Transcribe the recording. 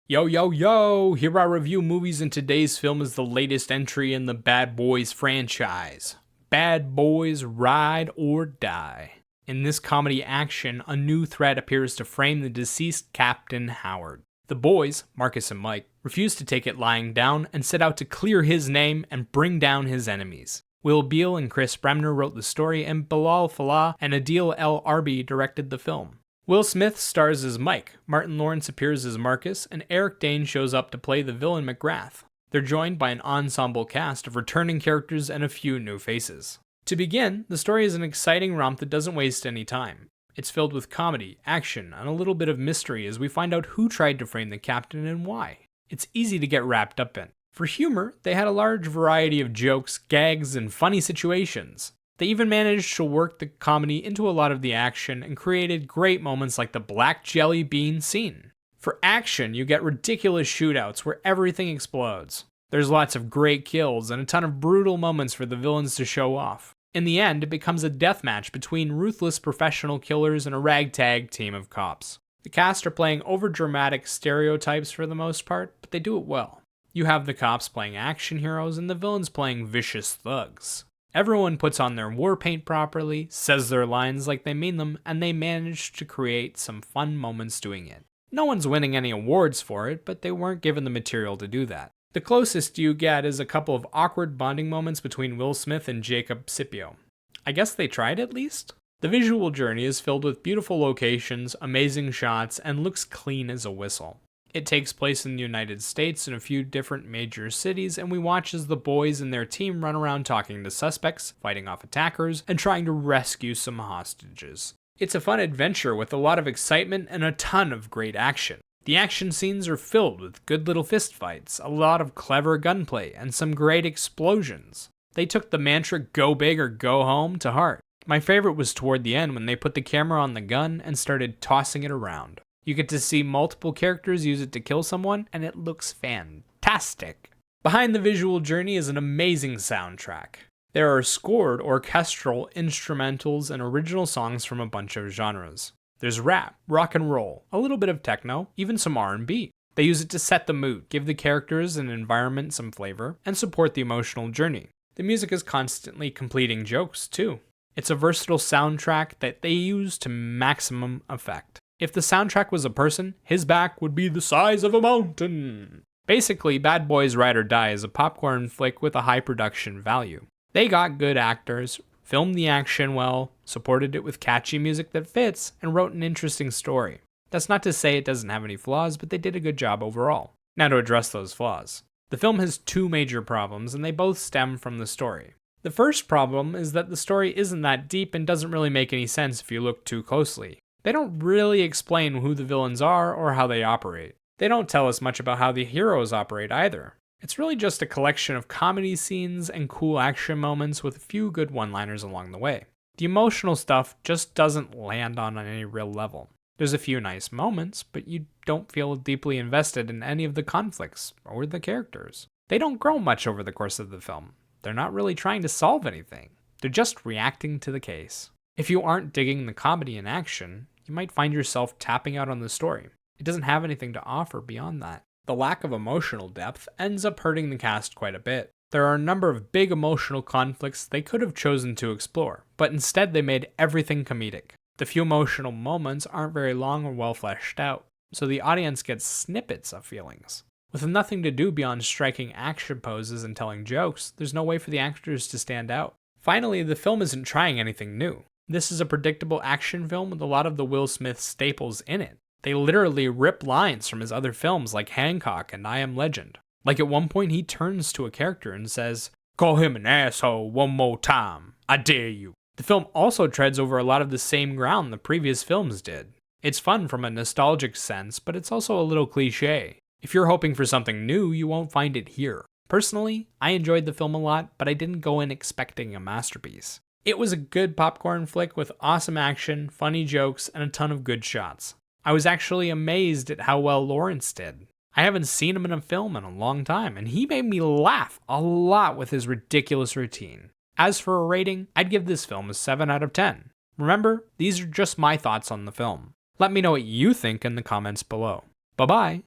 Yo, yo, yo! Here I review movies, and today's film is the latest entry in the Bad Boys franchise. Bad Boys Ride or Die. In this comedy action, a new threat appears to frame the deceased Captain Howard. The boys, Marcus and Mike, refuse to take it lying down and set out to clear his name and bring down his enemies. Will Beall and Chris Bremner wrote the story, and Bilal Fallah and Adil El Arbi directed the film. Will Smith stars as Mike, Martin Lawrence appears as Marcus, and Eric Dane shows up to play the villain McGrath. They're joined by an ensemble cast of returning characters and a few new faces. To begin, the story is an exciting romp that doesn't waste any time. It's filled with comedy, action, and a little bit of mystery as we find out who tried to frame the captain and why. It's easy to get wrapped up in. For humor, they had a large variety of jokes, gags, and funny situations. They even managed to work the comedy into a lot of the action and created great moments like the black jelly bean scene. For action, you get ridiculous shootouts where everything explodes. There's lots of great kills and a ton of brutal moments for the villains to show off. In the end, it becomes a deathmatch between ruthless professional killers and a ragtag team of cops. The cast are playing overdramatic stereotypes for the most part, but they do it well. You have the cops playing action heroes and the villains playing vicious thugs. Everyone puts on their war paint properly, says their lines like they mean them, and they manage to create some fun moments doing it. No one's winning any awards for it, but they weren't given the material to do that. The closest you get is a couple of awkward bonding moments between Will Smith and Jacob Scipio. I guess they tried at least? The visual journey is filled with beautiful locations, amazing shots, and looks clean as a whistle. It takes place in the United States in a few different major cities, and we watch as the boys and their team run around talking to suspects, fighting off attackers, and trying to rescue some hostages. It's a fun adventure with a lot of excitement and a ton of great action. The action scenes are filled with good little fistfights, a lot of clever gunplay, and some great explosions. They took the mantra "go big or go home" to heart. My favorite was toward the end when they put the camera on the gun and started tossing it around. You get to see multiple characters use it to kill someone, and it looks fantastic. Behind the visual journey is an amazing soundtrack. There are scored orchestral, instrumentals, and original songs from a bunch of genres. There's rap, rock and roll, a little bit of techno, even some R&B. They use it to set the mood, give the characters and environment some flavor, and support the emotional journey. The music is constantly completing jokes, too. It's a versatile soundtrack that they use to maximum effect. If the soundtrack was a person, his back would be the size of a mountain. Basically, Bad Boys Ride or Die is a popcorn flick with a high production value. They got good actors, filmed the action well, supported it with catchy music that fits, and wrote an interesting story. That's not to say it doesn't have any flaws, but they did a good job overall. Now to address those flaws. The film has two major problems, and they both stem from the story. The first problem is that the story isn't that deep and doesn't really make any sense if you look too closely. They don't really explain who the villains are or how they operate. They don't tell us much about how the heroes operate either. It's really just a collection of comedy scenes and cool action moments with a few good one-liners along the way. The emotional stuff just doesn't land on any real level. There's a few nice moments, but you don't feel deeply invested in any of the conflicts or the characters. They don't grow much over the course of the film. They're not really trying to solve anything. They're just reacting to the case. If you aren't digging the comedy and action, you might find yourself tapping out on the story. It doesn't have anything to offer beyond that. The lack of emotional depth ends up hurting the cast quite a bit. There are a number of big emotional conflicts they could have chosen to explore, but instead they made everything comedic. The few emotional moments aren't very long or well fleshed out, so the audience gets snippets of feelings. With nothing to do beyond striking action poses and telling jokes, there's no way for the actors to stand out. Finally, the film isn't trying anything new. This is a predictable action film with a lot of the Will Smith staples in it. They literally rip lines from his other films like Hancock and I Am Legend. Like at one point he turns to a character and says, "Call him an asshole one more time, I dare you." The film also treads over a lot of the same ground the previous films did. It's fun from a nostalgic sense, but it's also a little cliche. If you're hoping for something new, you won't find it here. Personally, I enjoyed the film a lot, but I didn't go in expecting a masterpiece. It was a good popcorn flick with awesome action, funny jokes, and a ton of good shots. I was actually amazed at how well Lawrence did. I haven't seen him in a film in a long time, and he made me laugh a lot with his ridiculous routine. As for a rating, I'd give this film a 7 out of 10. Remember, these are just my thoughts on the film. Let me know what you think in the comments below. Bye-bye!